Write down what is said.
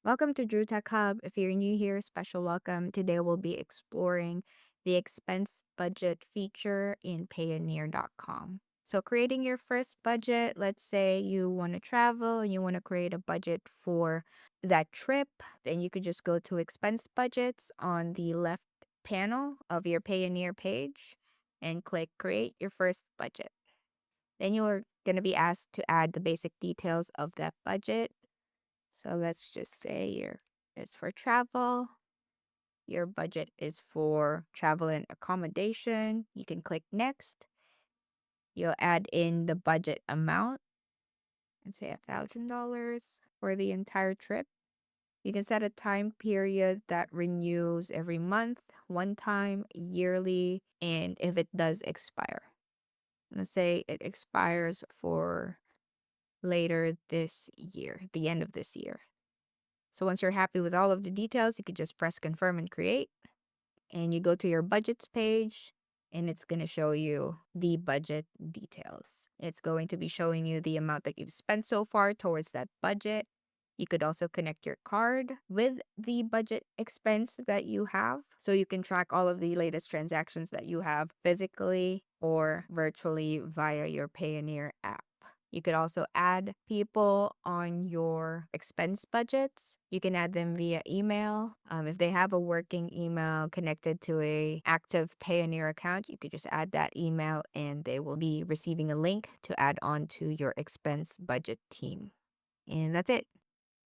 Welcome to DrewTech Hub. If you're new here, special welcome. Today we'll be exploring the expense budget feature in Payoneer.com. So creating your first budget, let's say you want to travel and you want to create a budget for that trip, then you could just go to expense budgets on the left panel of your Payoneer page and click create your first budget. Then you're going to be asked to add the basic details of that budget. So let's just say is for travel. Your budget is for travel and accommodation. You can click next. You'll add in the budget amount and say $1,000 for the entire trip. You can set a time period that renews every month, one time, yearly, and if it does expire. Let's say it expires for later this year, the end of this year. So once you're happy with all of the details, you could just press confirm and create. And you go to your budgets page and it's going to show you the budget details. It's going to be showing you the amount that you've spent so far towards that budget. You could also connect your card with the budget expense that you have. So you can track all of the latest transactions that you have physically or virtually via your Payoneer app. You could also add people on your expense budgets. You can add them via email. If they have a working email connected to a active Payoneer account, you could just add that email and they will be receiving a link to add on to your expense budget team. And that's it.